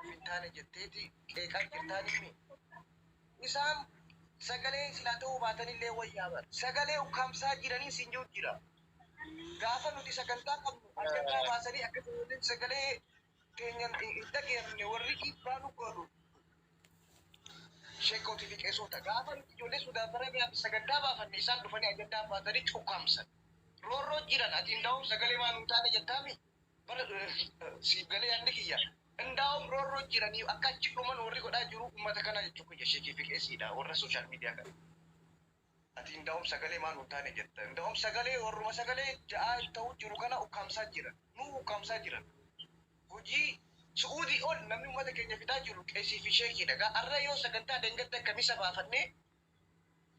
Fintaane jetteeti qeeqaa jirtaanii isaan sagalee silaa ta'uu baatanillee wayyaa bara. Sagalee ukkaamsaa jiranii siin jiru jira. Gaafa nuti sagantaa qabnu ajandaa baasanii akkasumas sagalee keenyan hin dhageeffne warri dhiibbaa nu godhu. Sheekootii fi qeessota gaafa nuti ijoollee Suudaan Arabiyaa sagantaa baafanne isaan dhufanii ajandaa baasanii ukkaamsan. Roorroo jiran ati ndaa'uun sagalee waan hin taane jettaami. Siif galee yaadni kiyya. Ndaa'uun roorroo jiranii akka achi dhuman warri godhaa jiru uummata kana jechuudha kiyya sheekii fi qeessiidha warra sooshaal miidiyaa kana. Ati ndaa'uun sagalee waan hin taane jetta. Ndaa'uun sagalee warruma sagalee ja'aa ta'uu jiru kana ukkaamsaa jiran. Nu ukkaamsaa jiran. Hojii Suudii ol namni uummata keenya fidaa jiru qeessii fi sheekiidha. Har'a yoo sagantaa deengatti akkamisa baafannee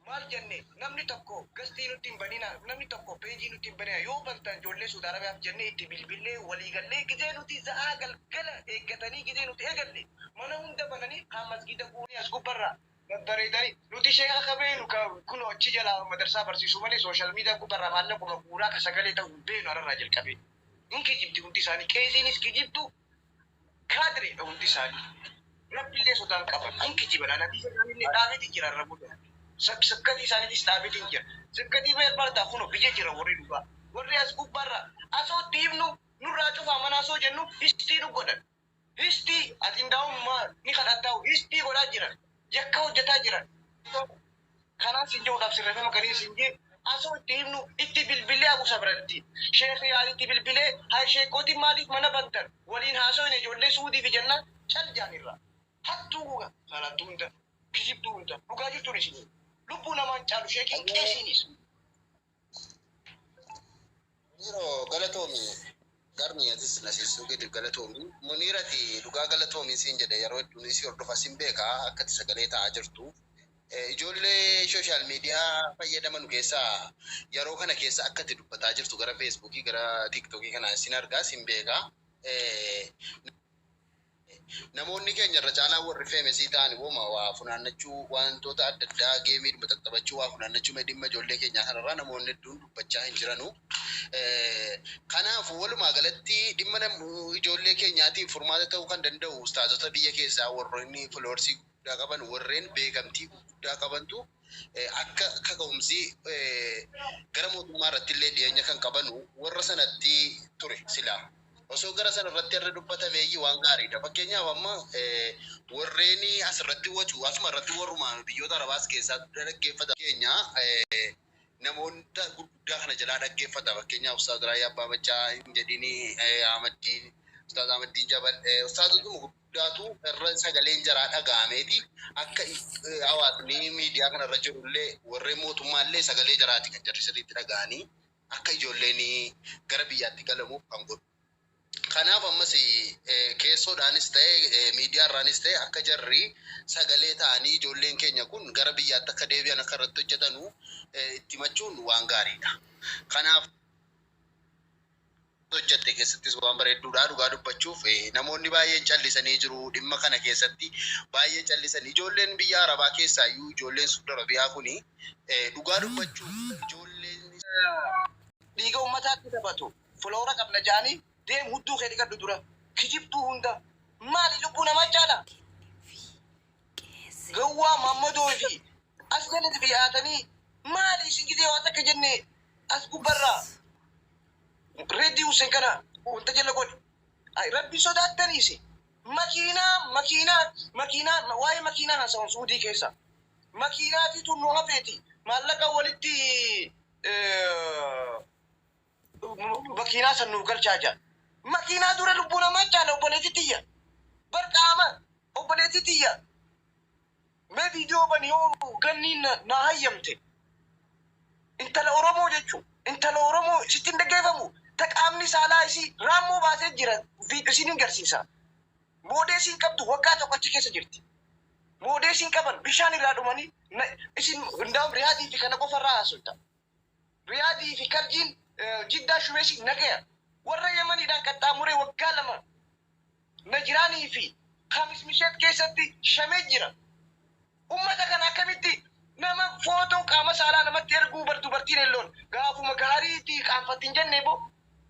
maal jenne namni tokko gastii nutti hin banina namni tokko peejii nutti hin banina yoo bantan ijoollee Suudaan Arabiyaaf jennee itti bilbilee walii gallee gizee nuti za'aa galgala eeggatanii gizee nuti eegalle mana hunda bananii kaan masgiida kuunii as gubbarraa babbareedanii nuti sheekaa qabeenu kun achi jala madarsaa barsiisuu malee sooshaal miidiyaa gubbarraa maallaquma guuraa ka sagalee ta'u hin beenu hararraa jalqabee hin kijibdi hundi isaanii qeesiinis kijibdu kaadireedha hundi isaanii rabbillee sodaan qaban hin kijiban anabii isaaniillee dhaabeeti jira irra guddaa. Sakkati isaaniitis dhaabeetiin jira. Sakkati barbaada kun biyya jira warri dhugaa. Warri as gubbaarra asoo diimnu nurraa cufaa mana asoo jennu histii nu godhan. Histii ati ndaa'ummaa ni kadhattaa'u histii godhaa jiran. Yakka hojjetaa jiran. Kanaan siin jiruudhaaf sirreeffama galii siin jee asoo itti himnu itti bilbilee abuusa biratti. Sheekii yaalitti bilbilee haa sheekootiin maaliif mana bantan waliin haasoo hin ijoollee Suudii fi jennaan cal jaanirra. Hattuu guga kanattuu hunda kijibduu hunda dhugaa jirtuun isin. Lubbuu namaan caalu sheekiin qeesiinis. Yeroo galatoomi garmi atis nasiisuu gadi galatoomi muniirati dhugaa galatoomi siin jedhe yeroo hedduun isii hordofa siin beekaa akkati sagalee ta'aa jirtu. Ijoollee sooshaal miidiyaa fayyadaman keessaa yeroo kana keessa akkati dubbataa jirtu gara feesbuukii gara tiiktookii kana siin argaa siin beekaa. Namoonni keenya irra caalaa warri feemesii ta'an wooma waa funaannachuu wantoota adda addaa geemii dhimma xaxxabachuu waa funaannachuu dhimma ijoollee keenyaa kanarraa namoonni hedduun dubbachaa hin jiranu. Kanaaf walumaa galatti dhimma ijoollee keenyaatiif furmaata ta'uu kan danda'u ustaazota biyya keessaa warroonni foloorsii guddaa qaban warreen beekamtii guddaa qabantu akka kaka'umsi gara mootummaa irratti illee dhiyeenya kan qabanu warra sanatti ture silaa. Osoo gara sana irratti irra dubbatameeyyii waan gaariidha. Fakkeenyaaf amma warreen asirratti wacu asuma irratti warrumaan biyyoota Arabaas keessaa dhaggeeffata keenya namoota guddaa kana jalaa dhaggeeffata. Fakkeenyaaf Ustaaz Raayyaa Abbaa Machaa hin jedhini Ahmaddiin Ustaaz Ahmaddiin Jabal Ustaazotuma guddaatu irra sagaleen jaraa dhaga'ameeti akka hawaasni miidiyaa kana irra jirullee warreen mootummaallee sagalee jaraati kan jarri sirriitti dhaga'anii akka ijoolleen gara biyyaatti galamuuf kan godhu. Kanaaf ammas keessoodhaanis ta'e miidiyaarraanis ta'e akka jarri sagalee ta'anii ijoolleen keenya kun gara biyyaatti akka deebi'an akka irratti hojjetanu itti himachuun waan gaariidha. Kanaaf hojjette keessattis waan bareedduudha dhugaa dubbachuuf namoonni baay'een callisanii jiru dhimma kana keessatti baay'ee callisanii ijoolleen biyya Arabaa keessaa iyyuu ijoolleen Suudi Arabiyaa kuni dhugaa dubbachuuf ijoolleen dhiiga uummataatti taphatu fuloora qabna jaanii deem hudduu kee dhiqadhu dura kijibduu hunda maali lubbuu namaa caala gawwaa mammadoo fi as jalatti dhiyaatanii maali isin gidee waan akka jenne as gubbarraa reeddii Hussein kana wanta jala godhe rabbi sodaattaniisi makiinaa waa'ee makiinaa haasa'uun Suudii keessa makiinaatiitu nu hafeeti maallaqa walitti makiinaa san nuuf galchaa jira. Makiinaa dura lubbuu namaa caala obboleetti tiyya. Barqaama obboleetti tiyya. Mee viidiyoo bani yoo ganniin na hayyamte. Intala Oromoo jechuun intala Oromoo sitti hin dhaggeeffamu. Taqaamni saalaa isii raammoo baasee jira. Isiin hin garsiisa. Moodeesiin qabdu waggaa tokko achi keessa jirti. Moodeesiin qaban bishaan irraa dhumanii isin hundaa'uun riyaadii fi kana qofarraa haasofta. Riyaadii fi karjiin jiddaa shubeesii nagaya. Warra Yemaniidhaan qaxxaamuree waggaa lama Najiraanii fi Khamis Misheet keessatti shamee jira. Uummata kana akkamitti nama footoo qaama saalaa namatti erguu dubartiin elloon gaafuma gaariitii qaanfattiin jennee boo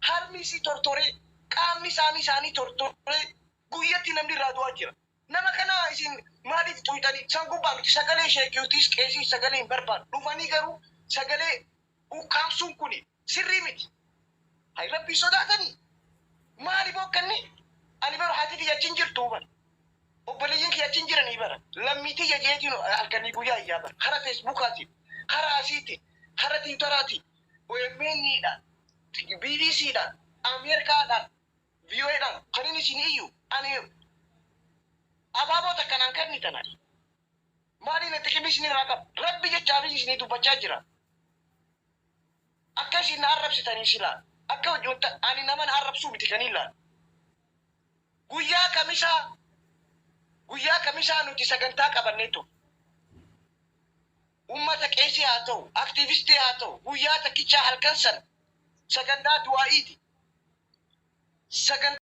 harmi si tortore qaamni isaanii tortore guyyatti namni irraa du'aa jira. Nama kana isin maaliif tuytanii isaan gubbaa miti sagalee sheekiyuutis qeesii sagalee hin barbaadu. Dhufanii garuu sagalee ukkaamsuun kun sirrii miti. Hay rabbii sodaatanii maaliif hokkanni? Ani bara haati xiyyachiin jirtu bara. Obboleeyyiin kiyyachiin jiranii bara. Lammiitii jajeetiin halkanii guyyaa iyyaa bara. Hara feesbuukaatiin, hara asiitiin, hara tiwutaraatiin, OMN'dhaan, BBC'dhaan, Ameerikaadhaan, VOA'dhaan kan inni isin iyyuu ani abaaboota kanaan kennitan ani. Maaliin itti qibbi isin irraa qaba? Rabbi jechaa fi isinii dubbachaa jira. Akka isin na arrabsitanii silaa. Akka hojjeta ani naman arrabsuu miti kan ilaalu. Guyyaa kamisaa nuti sagantaa qabanneetu. Uummata qeesii haa ta'u, aktiivistii haa ta'u, guyyaa takkichaa halkan sana sagantaa du'aa'iiti. Sagantaa